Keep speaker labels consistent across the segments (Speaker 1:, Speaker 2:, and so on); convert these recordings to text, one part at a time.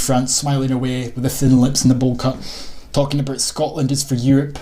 Speaker 1: front, smiling away with the thin lips and the bowl cut, talking about Scotland is for Europe,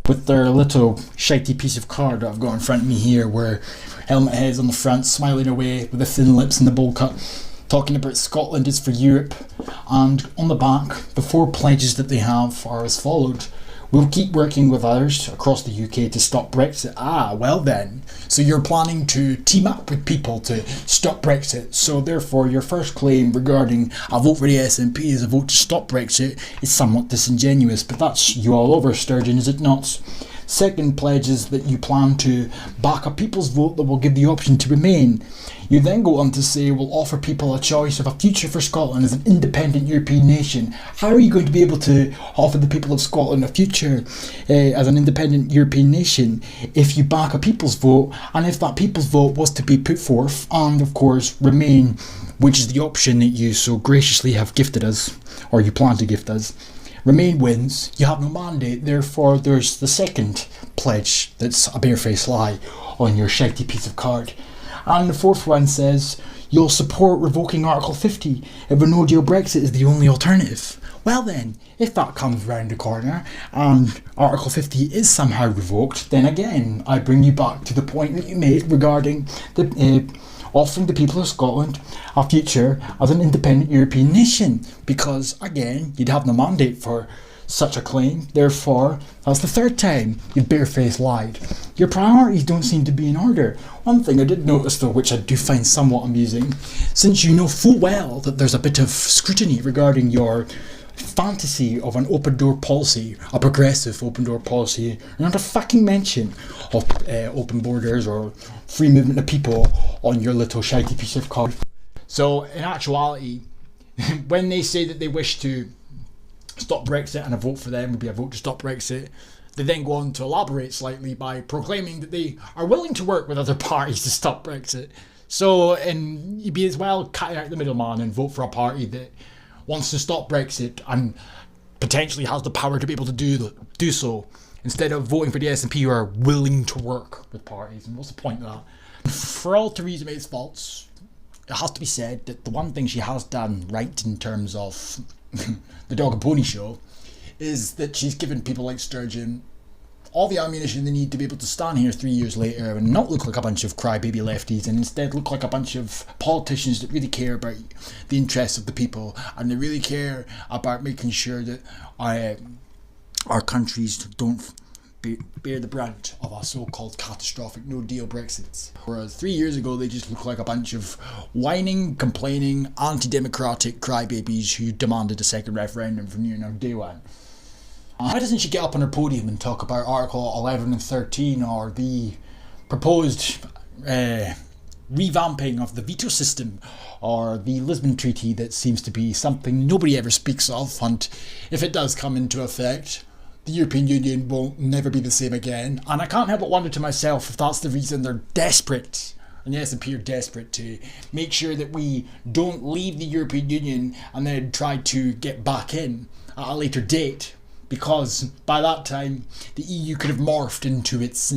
Speaker 1: with their little shitey piece of card that I've got in front of me here, where helmet heads on the front, smiling away with the thin lips and the bowl cut, talking about Scotland is for Europe, and on the back, the 4 pledges that they have are as followed. We'll keep working with others across the UK to stop Brexit. Well then. So you're planning to team up with people to stop Brexit. So therefore your first claim regarding a vote for the SNP as a vote to stop Brexit is somewhat disingenuous. But that's you all over, Sturgeon, is it not? Second pledge is that you plan to back a people's vote that will give the option to remain. You then go on to say we'll offer people a choice of a future for Scotland as an independent European nation. How are you going to be able to offer the people of Scotland a future as an independent European nation if you back a people's vote, and if that people's vote was to be put forth and of course remain, which is the option that you so graciously have gifted us, or you plan to gift us? Remain wins, you have no mandate, therefore there's the second pledge that's a barefaced lie on your shitey piece of card. And the fourth one says, you'll support revoking Article 50 if a no-deal Brexit is the only alternative. Well then, if that comes round the corner and Article 50 is somehow revoked, then again, I bring you back to the point that you made regarding the offering the people of Scotland a future as an independent European nation, because again you'd have no mandate for such a claim, therefore that's the third time you've barefaced lied. Your priorities don't seem to be in order. One thing I did notice though, which I do find somewhat amusing, since you know full well that there's a bit of scrutiny regarding your fantasy of an open door policy, a progressive open door policy, not a fucking mention of open borders or free movement of people on your little shitey piece of card. So in actuality, when they say that they wish to stop Brexit and a vote for them would be a vote to stop Brexit, they then go on to elaborate slightly by proclaiming that they are willing to work with other parties to stop Brexit. So and you'd be as well cutting out the middleman and vote for a party that wants to stop Brexit and potentially has the power to be able to do so, instead of voting for the SNP who are willing to work with parties. And what's the point of that? For all Theresa May's faults, it has to be said that the one thing she has done right in terms of the dog and pony show is that she's given people like Sturgeon all the ammunition they need to be able to stand here 3 years later and not look like a bunch of crybaby lefties, and instead look like a bunch of politicians that really care about the interests of the people, and they really care about making sure that our countries don't bear the brunt of a so-called catastrophic no-deal Brexit. Whereas 3 years ago they just looked like a bunch of whining, complaining, anti-democratic crybabies who demanded a second referendum from day one. Why doesn't she get up on her podium and talk about Article 11 and 13 or the proposed revamping of the veto system or the Lisbon Treaty that seems to be something nobody ever speaks of, and if it does come into effect, the European Union will never be the same again. And I can't help but wonder to myself if that's the reason they're desperate, and the SNP are desperate to make sure that we don't leave the European Union and then try to get back in at a later date. Because by that time, the EU could have morphed into its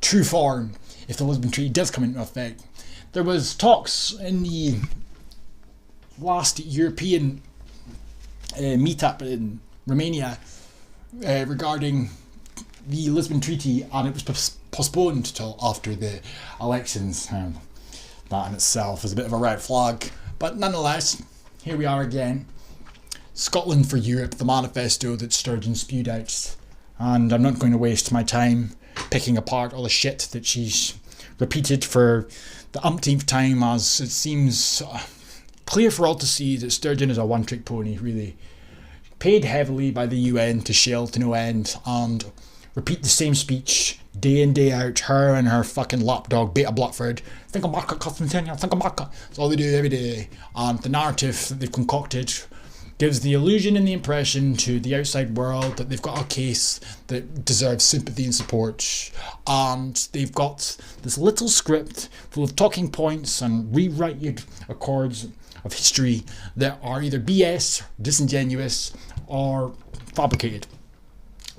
Speaker 1: true form if the Lisbon Treaty does come into effect. There was talks in the last European meetup in Romania regarding the Lisbon Treaty, and it was postponed until after the elections. That in itself is a bit of a red flag. But nonetheless, here we are again. Scotland for Europe, the manifesto that Sturgeon spewed out. And I'm not going to waste my time picking apart all the shit that she's repeated for the umpteenth time, as it seems clear for all to see that Sturgeon is a one-trick pony, really. Paid heavily by the UN to shill to no end and repeat the same speech day in, day out. Her and her fucking lapdog, Beta Blackford. Think about it, Constantine, think about it. That's all they do every day. And the narrative that they've concocted gives the illusion and the impression to the outside world that they've got a case that deserves sympathy and support, and they've got this little script full of talking points and rewrited accords of history that are either BS, disingenuous, or fabricated.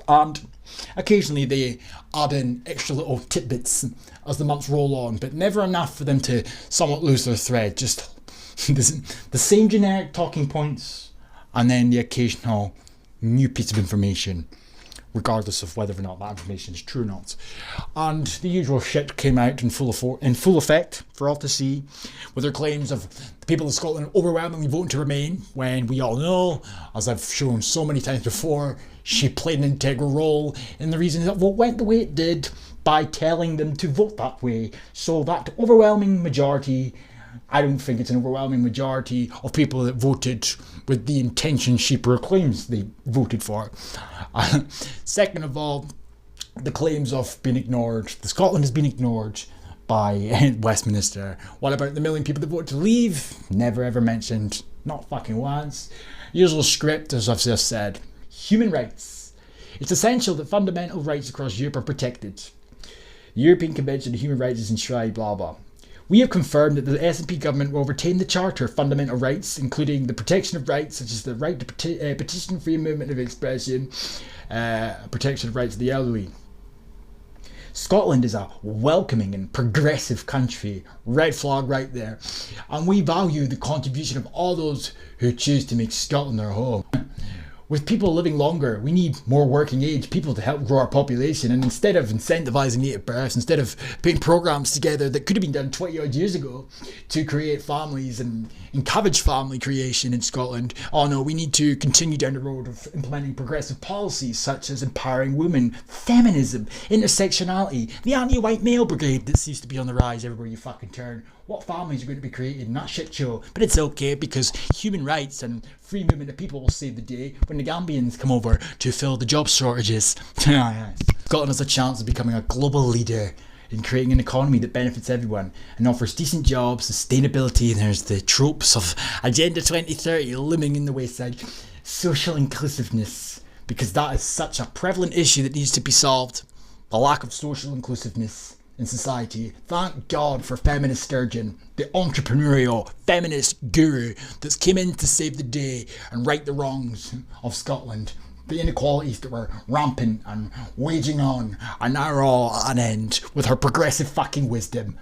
Speaker 1: And occasionally they add in extra little tidbits as the months roll on, but never enough for them to somewhat lose their thread. Just the same generic talking points and then the occasional new piece of information, regardless of whether or not that information is true or not. And the usual shit came out in full effect for all to see, with her claims of the people of Scotland overwhelmingly voting to remain, when we all know, as I've shown so many times before, she played an integral role in the reason that vote went the way it did by telling them to vote that way. So that overwhelming majority, I don't think it's an overwhelming majority of people that voted with the intention she proclaims they voted for. Second of all, the claims of being ignored. The Scotland has been ignored by Westminster. What about the million people that voted to leave? Never ever mentioned. Not fucking once. Usual script, as I've just said. Human rights. It's essential that fundamental rights across Europe are protected. The European Convention of Human Rights is enshrined, blah blah. We have confirmed that the SNP government will retain the Charter of Fundamental Rights, including the protection of rights such as the right to petition, free movement of expression, protection of rights of the elderly. Scotland is a welcoming and progressive country, red flag right there, and we value the contribution of all those who choose to make Scotland their home. With people living longer, we need more working age people to help grow our population, and instead of incentivising native births, instead of putting programmes together that could have been done 20 odd years ago to create families and encourage family creation in Scotland, oh no, we need to continue down the road of implementing progressive policies such as empowering women, feminism, intersectionality, the anti-white male brigade that seems to be on the rise everywhere you fucking turn. What families are going to be created in that shit show? But it's okay, because human rights and free movement of people will save the day when the Gambians come over to fill the job shortages. Scotland has a chance of becoming a global leader in creating an economy that benefits everyone and offers decent jobs, sustainability, and there's the tropes of Agenda 2030 looming in the wayside. Social inclusiveness, because that is such a prevalent issue that needs to be solved. The lack of social inclusiveness in society. Thank God for Feminist Sturgeon, the entrepreneurial feminist guru that's came in to save the day and right the wrongs of Scotland. The inequalities that were rampant and waging on are now all at an end with her progressive fucking wisdom.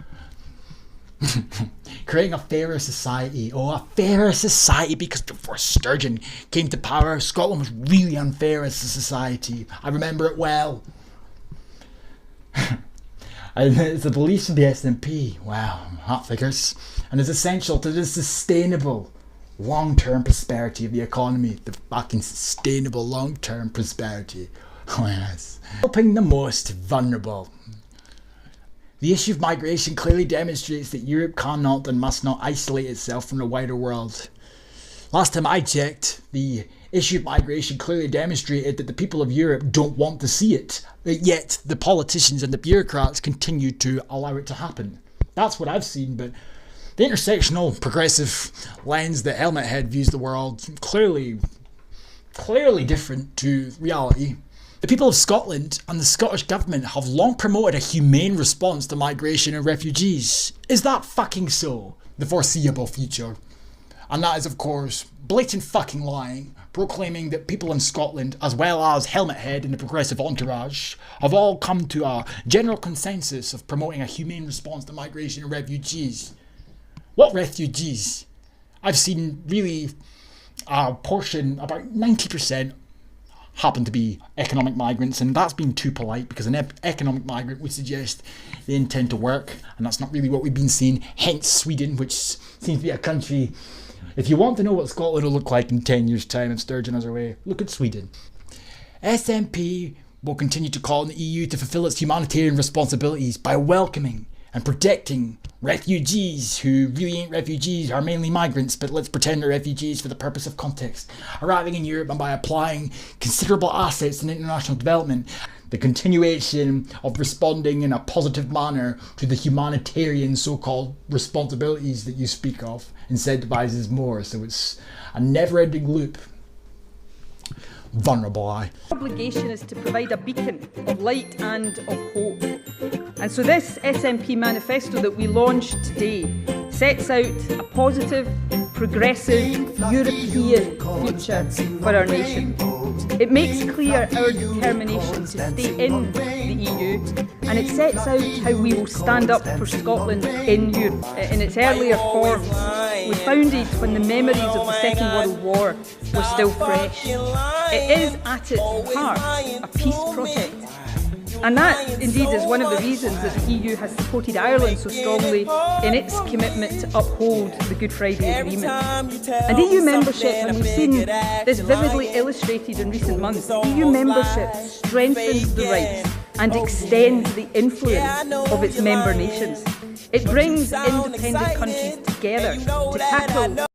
Speaker 1: Creating a fairer society. Oh, a fairer society, because before Sturgeon came to power, Scotland was really unfair as a society. I remember it well. And it's the beliefs of the SNP, wow, that figures, and is essential to the sustainable long-term prosperity of the economy, the fucking sustainable long-term prosperity. Oh yes. Helping the most vulnerable. The issue of migration clearly demonstrates that Europe cannot and must not isolate itself from the wider world. Last time I checked, the issue of migration clearly demonstrated that the people of Europe don't want to see it, yet the politicians and the bureaucrats continue to allow it to happen. That's what I've seen, but the intersectional progressive lens that Helmet Head views the world clearly different to reality. The people of Scotland and the Scottish government have long promoted a humane response to migration and refugees. Is that fucking so? The foreseeable future. And that is, of course, blatant fucking lying, proclaiming that people in Scotland, as well as Helmet Head and the progressive entourage, have all come to a general consensus of promoting a humane response to migration and refugees. What refugees? I've seen really a portion, about 90%, happen to be economic migrants, and that's been too polite, because an economic migrant would suggest they intend to work, and that's not really what we've been seeing. Hence Sweden, which seems to be a country. If you want to know what Scotland will look like in 10 years' time and Sturgeon has her way, look at Sweden. SNP will continue to call on the EU to fulfil its humanitarian responsibilities by welcoming and protecting refugees who really ain't refugees, are mainly migrants, but let's pretend they're refugees for the purpose of context, arriving in Europe, and by applying considerable assets in international development, the continuation of responding in a positive manner to the humanitarian so-called responsibilities that you speak of incentivizes more, so it's a never-ending loop. Vulnerable eye.
Speaker 2: Obligation is to provide a beacon of light and of hope. And so this SNP manifesto that we launched today sets out a positive, progressive, European future for our nation. It makes clear our determination to stay in the EU, and it sets out how we will stand up for Scotland in Europe. In its earlier forms, was founded when the memories of the Second World War were still fresh. It is at its heart a peace project. And that, indeed, is one of the reasons that the EU has supported Ireland so strongly in its commitment to uphold the Good Friday Agreement. And EU membership, and we've seen this vividly illustrated in recent months, EU membership strengthens the rights and extends the influence of its member nations. It brings independent countries together to tackle